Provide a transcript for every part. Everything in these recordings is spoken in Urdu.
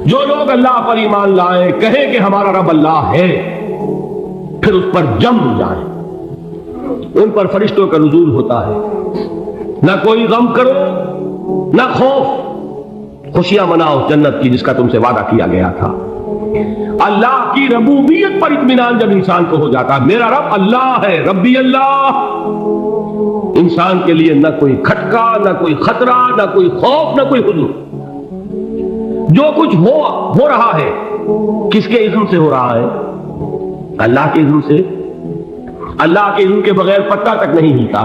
جو لوگ اللہ پر ایمان لائیں کہیں کہ ہمارا رب اللہ ہے، پھر اس پر جم جائیں، ان پر فرشتوں کا نزول ہوتا ہے، نہ کوئی غم کرو نہ خوف، خوشیاں مناؤ جنت کی جس کا تم سے وعدہ کیا گیا تھا۔ اللہ کی ربوبیت پر اطمینان جب انسان کو ہو جاتا ہے، میرا رب اللہ ہے، ربی اللہ، انسان کے لیے نہ کوئی کھٹکا، نہ کوئی خطرہ، نہ کوئی خوف، نہ کوئی حزن۔ جو کچھ ہو رہا ہے کس کے اذن سے ہو رہا ہے؟ اللہ کے اذن سے۔ اللہ کے اذن کے بغیر پتہ تک نہیں ہلتا۔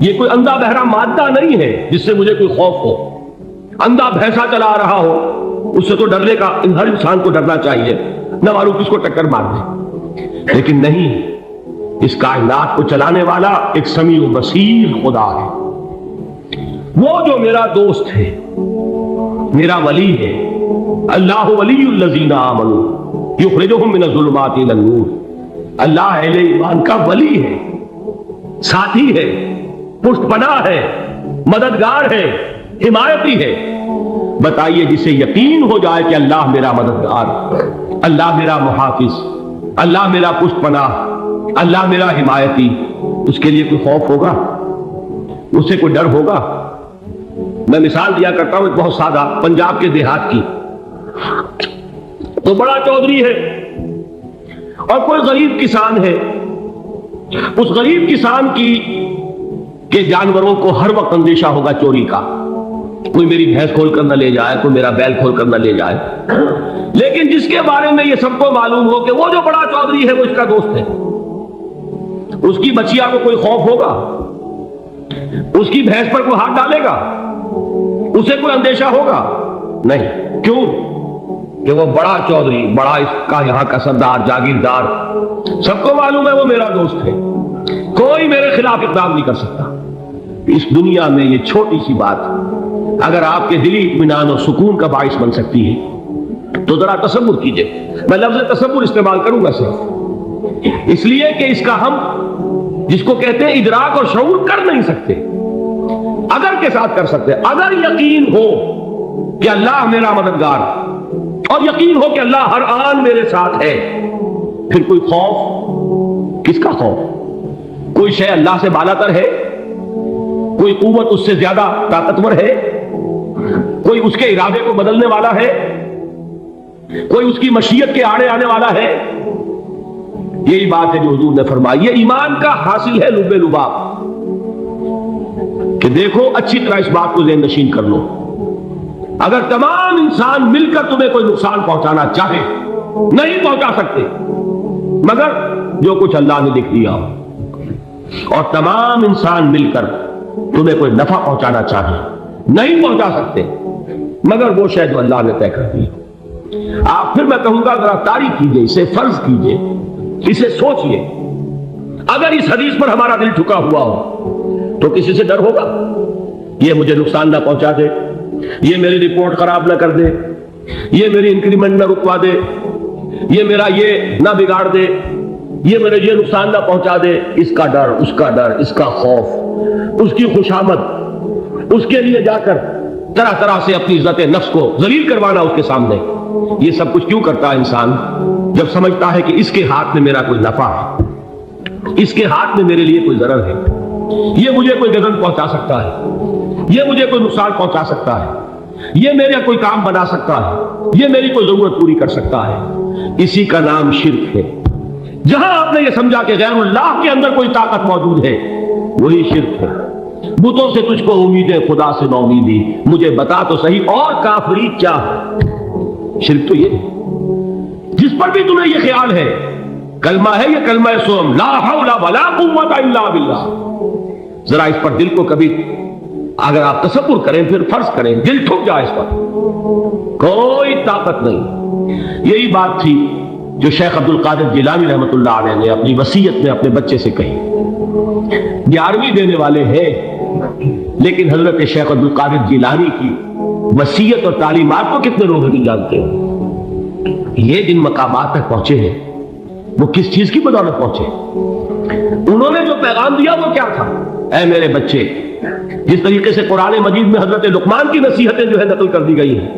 یہ کوئی اندھا بہرا مادہ نہیں ہے جس سے مجھے کوئی خوف ہو۔ اندھا بھینسا چلا رہا ہو اس سے تو ڈرنے کا ہر انسان کو ڈرنا چاہیے، نہ معلوم کس کو ٹکر مار دے، لیکن نہیں، اس کائنات کو چلانے والا ایک سمیع و بصیر خدا ہے۔ وہ جو میرا دوست ہے، میرا ولی ہے، اللہ ولی الذین آمنوا یخرجہم من الظلمات الی النور، اللہ اہل ایمان کا ولی ہے، ساتھی ہے، پشت پناہ ہے، مددگار ہے، حمایتی ہے۔ بتائیے جسے یقین ہو جائے کہ اللہ میرا مددگار، اللہ میرا محافظ، اللہ میرا پشت پناہ، اللہ میرا حمایتی، اس کے لیے کوئی خوف ہوگا؟ اس سے کوئی ڈر ہوگا؟ میں مثال دیا کرتا ہوں ایک بہت سادہ، پنجاب کے دیہات کی۔ تو بڑا چودھری ہے اور کوئی غریب کسان ہے، اس غریب کسان کے جانوروں کو ہر وقت اندیشہ ہوگا چوری کا، کوئی میری بھینس کھول کر نہ لے جائے، کوئی میرا بیل کھول کر نہ لے جائے۔ لیکن جس کے بارے میں یہ سب کو معلوم ہو کہ وہ جو بڑا چودھری ہے وہ اس کا دوست ہے، اس کی بچیا کو کوئی خوف ہوگا؟ اس کی بھینس پر کوئی ہاتھ ڈالے گا؟ اسے کوئی اندیشہ ہوگا؟ نہیں۔ کیوں؟ کہ وہ بڑا چودھری، بڑا اس کا یہاں کا سردار، جاگیردار، سب کو معلوم ہے وہ میرا دوست ہے، کوئی میرے خلاف اقدام نہیں کر سکتا۔ اس دنیا میں یہ چھوٹی سی بات اگر آپ کے دلی اطمینان اور سکون کا باعث بن سکتی ہے تو ذرا تصور کیجئے۔ میں لفظ تصور استعمال کروں گا صرف اس لیے کہ اس کا ہم جس کو کہتے ہیں ادراک اور شعور کر نہیں سکتے، اگر کے ساتھ کر سکتے۔ اگر یقین ہو کہ اللہ میرا مددگار اور یقین ہو کہ اللہ ہر آن میرے ساتھ ہے، پھر کوئی خوف؟ کس کا خوف؟ کوئی شے اللہ سے بالاتر ہے؟ کوئی قوت اس سے زیادہ طاقتور ہے؟ کوئی اس کے ارادے کو بدلنے والا ہے؟ کوئی اس کی مشیت کے آڑے آنے والا ہے؟ یہی بات ہے جو حضور نے فرمائی۔ یہ ایمان کا حاصل ہے لب لباب، کہ دیکھو اچھی طرح اس بات کو ذہن نشین کر لو، اگر تمام انسان مل کر تمہیں کوئی نقصان پہنچانا چاہے نہیں پہنچا سکتے، مگر جو کچھ اللہ نے لکھ دیا ہو، اور تمام انسان مل کر تمہیں کوئی نفع پہنچانا چاہے نہیں پہنچا سکتے، مگر وہ شے جو اللہ نے طے کر دی۔ آپ پھر میں کہوں گا ذرا تاریخ کیجئے، اسے فرض کیجئے، اسے سوچئے، اگر اس حدیث پر ہمارا دل ٹھکا ہوا ہو تو کسی سے ڈر ہوگا؟ یہ مجھے نقصان نہ پہنچا دے، یہ میری رپورٹ خراب نہ کر دے، یہ میری انکریمنٹ نہ رکوا دے، یہ میرا یہ نہ بگاڑ دے، یہ میرے یہ نقصان نہ پہنچا دے۔ اس کا ڈر، اس کا ڈر، اس کا خوف، اس کی خوشامد، اس کے لیے جا کر طرح طرح سے اپنی عزت نفس کو ذلیل کروانا اس کے سامنے، یہ سب کچھ کیوں کرتا ہے انسان؟ جب سمجھتا ہے کہ اس کے ہاتھ میں میرا کوئی نفع ہے، اس کے ہاتھ میں میرے لیے کوئی ضرر ہے، یہ مجھے کوئی غضب پہنچا سکتا ہے، یہ مجھے کوئی نقصان پہنچا سکتا ہے، یہ میرا کوئی کام بنا سکتا ہے، یہ میری کوئی ضرورت پوری کر سکتا ہے، اسی کا نام شرک ہے۔ جہاں آپ نے یہ سمجھا کہ غیر اللہ کے اندر کوئی طاقت موجود ہے، وہی شرک ہے۔ بتوں سے تجھ کو امید ہے، خدا سے نومیدی، مجھے بتا تو صحیح اور کافری کیا ہے؟ شرک تو یہ جس پر بھی تمہیں یہ خیال ہے، کلمہ ہے یہ کلمہ سوم، لا حول ولا قوت الا باللہ، ذرا اس پر دل کو کبھی اگر آپ تصور کریں، پھر فرض کریں، دل ٹھک جائے اس پر، کوئی طاقت نہیں۔ یہی بات تھی جو شیخ عبد القادر جیلانی رحمۃ اللہ علیہ نے اپنی وصیت میں اپنے بچے سے کہی۔ 11ویں دینے والے ہیں، لیکن حضرت شیخ عبد القادر جیلانی کی وصیت اور تعلیمات کو کتنے لوگ نہیں جانتے ہیں؟ یہ جن مقامات تک پہنچے ہیں وہ کس چیز کی بدولت پہنچے؟ انہوں نے جو پیغام دیا وہ کیا تھا؟ اے میرے بچے، جس طریقے سے قرآن مجید میں حضرت لقمان کی نصیحتیں جو ہے نقل کر دی گئی ہیں،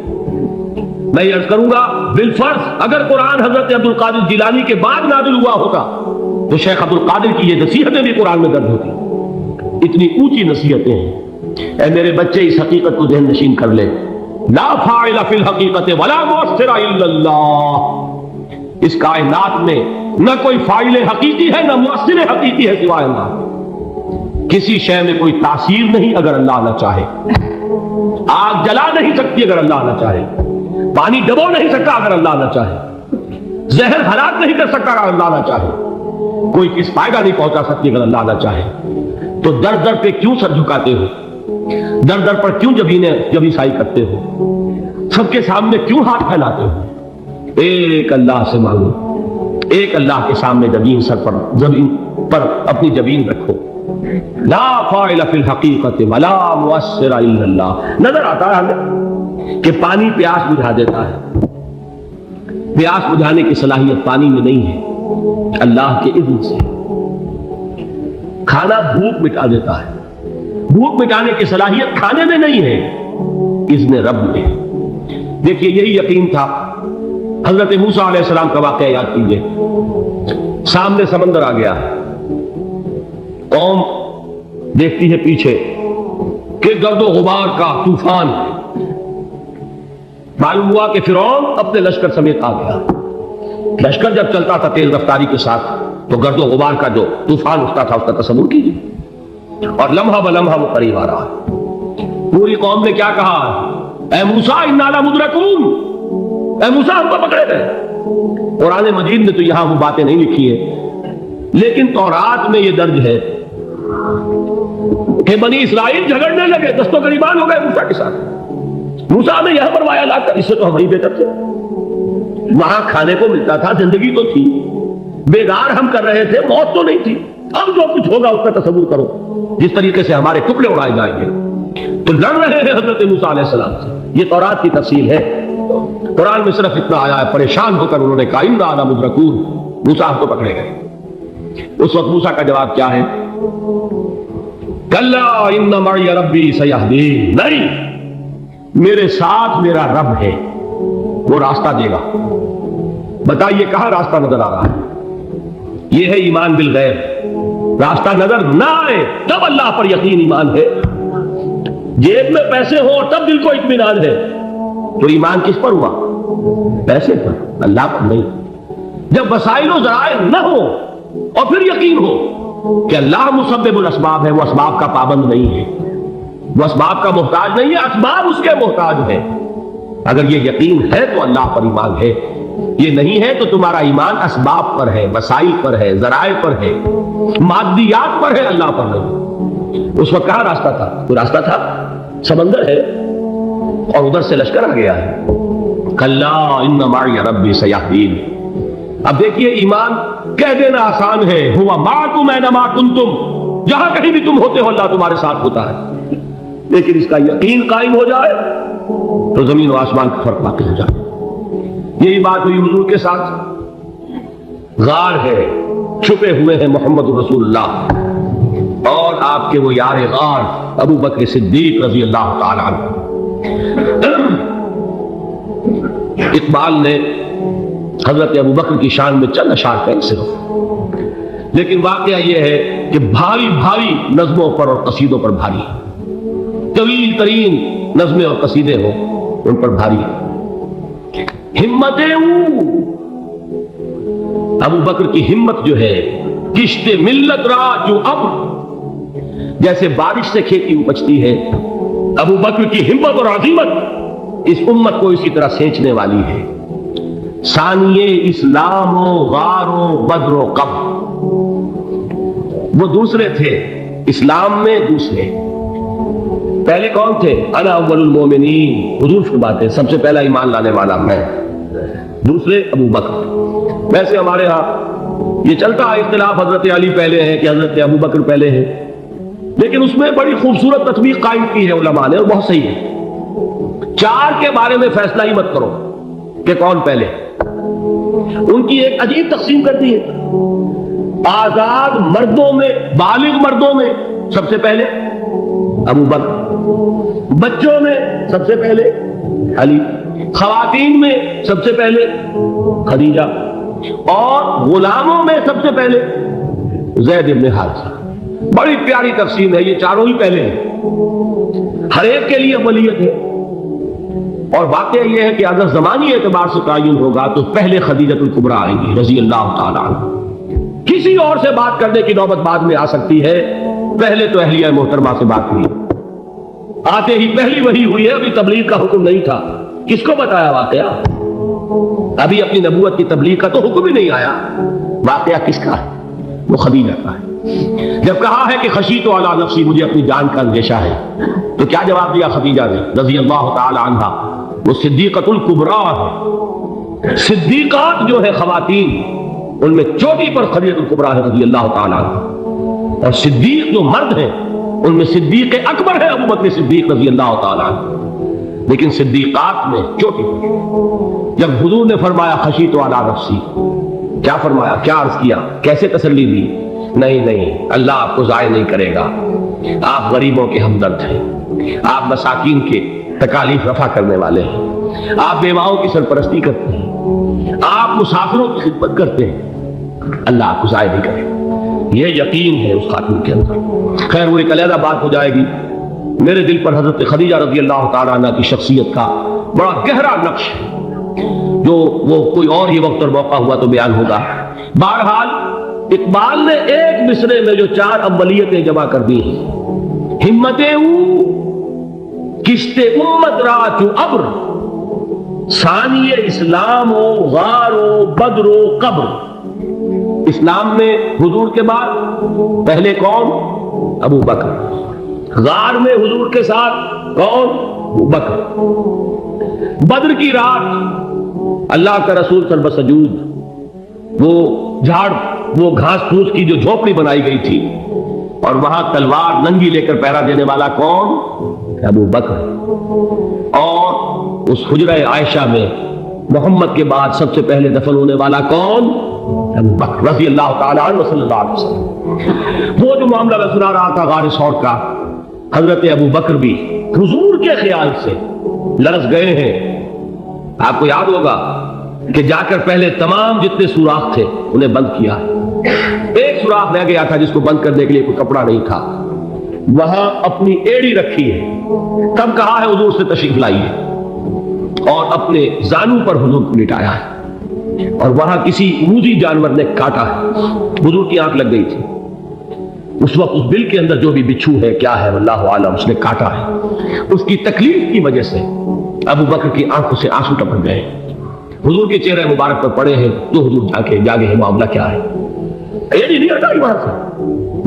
میں یہ عرض کروں گا بالفرض اگر قرآن حضرت عبد القادر جیلانی کے بعد نازل ہوا ہوتا تو شیخ عبد القادر کی یہ نصیحتیں بھی قرآن میں درج ہوتی. اتنی اونچی نصیحتیں ہیں. اے میرے بچے اس حقیقت کو ذہن نشین کر لے, لا فاعل فی الحقیقت ولا مؤثر الا اللہ. اس کائنات میں نہ کوئی فاعل حقیقی ہے نہ مؤثر حقیقی ہے سوائے اللہ. کسی شے میں کوئی تاثیر نہیں اگر اللہ نہ چاہے. آگ جلا نہیں سکتی اگر اللہ نہ چاہے. پانی ڈبو نہیں سکتا اگر اللہ نہ چاہے. زہر ہلاک نہیں کر سکتا اگر اللہ نہ چاہے. کوئی کس فائدہ نہیں پہنچا سکتی اگر اللہ نہ چاہے. تو در در پہ کیوں سر جھکاتے ہو؟ در در پر کیوں جبیسائی کرتے ہو؟ سب کے سامنے کیوں ہاتھ پھیلاتے ہو؟ ایک اللہ سے مانگو, ایک اللہ کے سامنے زمین پر اپنی جبین رکھو. لا فاعل فی الحقیقت ولا مؤثر الا اللہ. نظر آتا ہے ہمیں کہ پانی پیاس بجھا دیتا ہے. پیاس بجھانے کی صلاحیت پانی میں نہیں ہے, اللہ کے اذن سے. کھانا بھوک مٹا دیتا ہے. بھوک مٹانے کی صلاحیت کھانے میں نہیں ہے, اذن رب میں. دیکھیے یہی یقین تھا. حضرت موسیٰ علیہ السلام کا واقعہ یاد کیجئے. سامنے سمندر آ گیا, قوم دیکھتی ہے پیچھے کہ گرد و غبار کا طوفان ہے. معلوم ہوا کہ فرعون اپنے لشکر سمیت آ گیا. لشکر جب چلتا تھا تیز رفتاری کے ساتھ تو گرد و غبار کا جو طوفان اٹھتا تھا اس کا تصور کیجیے. اور لمحہ بلمحہ وہ قریب آ رہا ہے. پوری قوم نے کیا کہا؟ اے موسیٰ انا لمدرکون, اے موسیٰ ہم کو پکڑے گئے. قرآن مجید نے تو یہاں وہ باتیں نہیں لکھی ہے, لیکن تورات میں یہ درج ہے کہ بنی اسرائیل جھگڑنے لگے, دست و گریبان ہو گئے موسیٰ کے ساتھ. موسیٰ نے یہاں فرمایا لا کر, اس سے تو ہم ہی بہتر تھے. وہاں کھانے کو ملتا تھا, زندگی تو تھی, بیگار ہم کر رہے تھے, موت تو نہیں تھی. اب جو کچھ ہوگا اس کا تصور کرو, جس طریقے سے ہمارے ٹکڑے اڑائے جائیں گے. تو لڑ رہے ہیں حضرت موسیٰ علیہ السلام سے. یہ تورات کی تفصیل ہے. قرآن میں صرف اتنا آیا ہے, پریشان ہو کر انہوں نے کہا انا لمدرکون, موسیٰ ہم کو پکڑے گئے. اس وقت موسیٰ کا جواب کیا ہے؟ کلا ان معی ربی سیہدین. نہیں, میرے ساتھ میرا رب ہے, وہ راستہ دے گا. بتائیے کہاں راستہ نظر آ رہا ہے؟ یہ ہے ایمان بالغیب. راستہ نظر نہ آئے تب اللہ پر یقین ایمان ہے. جیب میں پیسے ہو تب دل کو اطمینان ہے. تو ایمان کس پر ہوا؟ پیسے پر, اللہ پر نہیں. جب وسائل و ذرائع نہ ہو اور پھر یقین ہو کہ اللہ مسبب الاسباب ہے, وہ اسباب کا پابند نہیں ہے, وہ اسباب کا محتاج نہیں ہے, اسباب اس کے محتاج ہے. اگر یہ یقین ہے تو اللہ پر ایمان ہے. یہ نہیں ہے تو تمہارا ایمان اسباب پر ہے, وسائل پر ہے, ذرائع پر ہے, مادیات پر ہے, اللہ پر نہیں. اس وقت کہاں راستہ تھا؟ وہ راستہ تھا سمندر ہے اور ادھر سے لشکر آ گیا ہے. کلا ان معی ربی سیہدین. اب دیکھیے ایمان کہہ دینا آسان ہے, ہوا معکم اینما کنتم, جہاں کہیں بھی تم ہوتے ہو اللہ تمہارے ساتھ ہوتا ہے. لیکن اس کا یقین قائم ہو جائے تو زمین و آسمان کا فرق واقع ہو جائے. یہی بات ہوئی حضور کے ساتھ. غار ہے, چھپے ہوئے ہیں محمد رسول اللہ اور آپ کے وہ یار غار ابو بکر صدیق رضی اللہ تعالی عنہ. اقبال نے حضرت ابو بکر کی شان میں چند اشعار کہیں سے ہو, لیکن واقعہ یہ ہے کہ بھاری بھاری نظموں پر اور قصیدوں پر بھاری, طویل ترین نظمیں اور قصیدے ہوں ان پر بھاری. ہمتیں ابو بکر کی ہمت جو ہے, کشت ملت را جو اب, جیسے بارش سے کھیتی اپجتی ہے, ابو بکر کی ہمت اور عظیمت اس امت کو اسی طرح سینچنے والی ہے. ثانیے اسلام و غار و بدر و قب, وہ دوسرے تھے اسلام میں, دوسرے. پہلے کون تھے؟ انا اول المومنین, حضور فرماتے ہیں سب سے پہلا ایمان لانے والا میں. دوسرے ابو بکر. ویسے ہمارے ہاں یہ چلتا ہے اختلاف, حضرت علی پہلے ہیں کہ حضرت ابو بکر پہلے ہیں, لیکن اس میں بڑی خوبصورت تطبیق قائم کی ہے علماء نے, اور بہت صحیح ہے. چار کے بارے میں فیصلہ ہی مت کرو کہ کون پہلے. ان کی ایک عجیب تقسیم کر دی ہے. آزاد مردوں میں, بالغ مردوں میں سب سے پہلے ابو بکر, بچوں میں سب سے پہلے علی, خواتین میں سب سے پہلے خدیجہ، اور غلاموں میں سب سے پہلے زید بن حارثہ۔ بڑی پیاری تقسیم ہے، یہ چاروں ہی پہلے ہیں، ہر ایک کے لیے ولیت ہے۔ اور واقعہ یہ ہے کہ اگر زمانی اعتبار سے تعین ہوگا تو پہلے خدیجۃ الکبریٰ آئیں گی رضی اللہ تعالیٰ عنہ۔ کسی اور سے بات کرنے کی نوبت بعد میں آ سکتی ہے، پہلے تو اہلیہ محترمہ سے بات ہوئی، آتے ہی پہلی وحی ہوئی ہے، ابھی تبلیغ کا حکم نہیں تھا۔ کس کو بتایا واقعہ؟ ابھی اپنی نبوت کی تبلیغ کا تو حکم ہی نہیں آیا۔ واقعہ کس کا ہے؟ وہ خدیجہ کا ہے۔ جب کہا ہے کہ خشیت علی نفسی، مجھے اپنی جان کا اندیشہ ہے، تو کیا جواب دیا خدیجہ نے رضی اللہ تعالی عنہا؟ وہ صدیقۃ الکبریٰ ہے۔ صدیقات جو ہے خواتین، ان میں چوٹی پر خدیجۃ الکبریٰ ہے رضی اللہ تعالی عنہ، اور صدیق جو مرد ہیں ان میں صدیق اکبر ہے ابو بکر صدیق رضی اللہ تعالی عنہ۔ لیکن صدیقات میں چوٹی پر جب حضور نے فرمایا خشیت علی نفسی، کیا فرمایا، کیا عرض کیا، کیسے تسلی دی؟ نہیں، اللہ آپ کو ضائع نہیں کرے گا، آپ غریبوں کے ہمدرد ہیں، آپ مساکین کے تکالیف رفع کرنے والے ہیں، آپ بیواؤں کی سرپرستی کرتے ہیں، آپ مسافروں کی خدمت کرتے ہیں، اللہ آپ کو ضائع نہیں کرے گا۔ یہ یقین ہے اس خاتون کے اندر۔ خیر وہ ایک علیحدہ بات ہو جائے گی۔ میرے دل پر حضرت خدیجہ رضی اللہ تعالیٰ عنہ کی شخصیت کا بڑا گہرا نقش ہے، جو وہ کوئی اور ہی وقت اور موقع ہوا تو بیان ہوگا۔ بہرحال اقبال نے ایک مصرے میں جو 4 اولیتیں جمع کر دی ہیں، ہمتیں کشت امت را چو ابر، ثانی اسلام و غار و بدر و قبر۔ اسلام میں حضور کے بعد پہلے کون؟ ابو بکر۔ غار میں حضور کے ساتھ کون؟ ابو بکر۔ بدر کی رات اللہ کا رسول سر بسجود، وہ جھاڑ، وہ گھاس پھوس کی جو جھوپڑی بنائی گئی تھی، اور وہاں تلوار ننگی لے کر پہرا دینے والا کون؟ ابو بکر۔ اور اس حجرہ عائشہ میں محمد کے بعد سب سے پہلے دفن ہونے والا کون؟ ابو بکر رضی اللہ تعالیٰ عنہ صلی اللہ علیہ وسلم۔ وہ جو معاملہ میں سنا رہا تھا غار ثور کا، حضرت ابو بکر بھی حضور کے خیال سے لرز گئے ہیں۔ آپ کو یاد ہوگا کہ جا کر پہلے تمام جتنے سوراخ تھے انہیں بند کیا، ایک سوراخ رہ گیا تھا جس کو بند کرنے کے لیے کوئی کپڑا نہیں تھا، وہاں اپنی ایڑی رکھی ہے، تب کہا ہے حضور سے تشریف لائیے، اور اپنے زانو پر حضور کو لٹایا ہے، اور وہاں کسی موذی جانور نے کاٹا ہے، حضور کی آنکھ لگ گئی تھی، اس وقت اس بل کے اندر جو بھی بچھو ہے کیا ہے اللہ عالم، اس نے کاٹا ہے، اس کی تکلیف کی وجہ سے ابو بکر کی آنکھوں سے آنسو ٹپک گئے، حضور کے چہرے مبارک پر پڑے ہیں، تو حضور جاگے ہیں، معاملہ کیا ہے؟ ایڑی نہیں ہٹائی وہاں سے،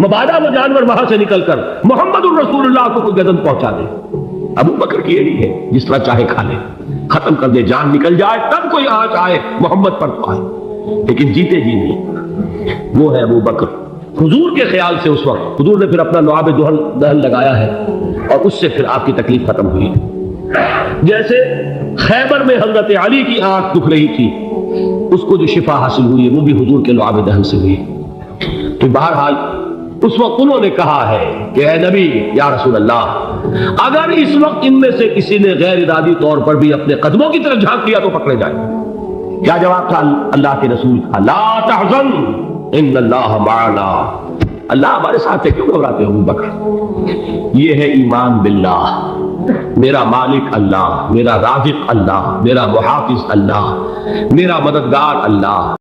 مبادا وہ جانور وہاں سے نکل کر محمد الرسول اللہ کو کوئی گردن پہنچا دے، ابو بکر کی ایڑی ہے، جس طرح چاہے کھا لے، ختم کر دے، جان نکل جائے تب کوئی آنچ آئے محمد پر تو آئے، لیکن جیتے جی نہیں۔ وہ ہے ابو بکر۔ حضور کے خیال سے اس وقت حضور نے پھر اپنا لعاب دہن لگایا ہے، اور اس سے پھر آپ کی تکلیف ختم ہوئی۔ جیسے خیبر میں حضرت علی کی آنکھ دکھ رہی تھی، اس کو جو شفا حاصل ہوئی وہ بھی حضور کے لعاب دہن سے ہوئی۔ تو بہرحال اس وقت انہوں نے کہا ہے کہ اے نبی یا رسول اللہ، اگر اس وقت ان میں سے کسی نے غیر ارادی طور پر بھی اپنے قدموں کی طرف جھانک لیا تو پکڑے جائیں۔ کیا جواب تھا اللہ کے رسول کا؟ لا تحزن ان اللہ معنا، اللہ ہمارے ساتھ ہے، کیوں گھبراتے ہو ابو بکر؟ یہ ہے ایمان باللہ، میرا مالک اللہ، میرا رازق اللہ، میرا محافظ اللہ، میرا مددگار اللہ۔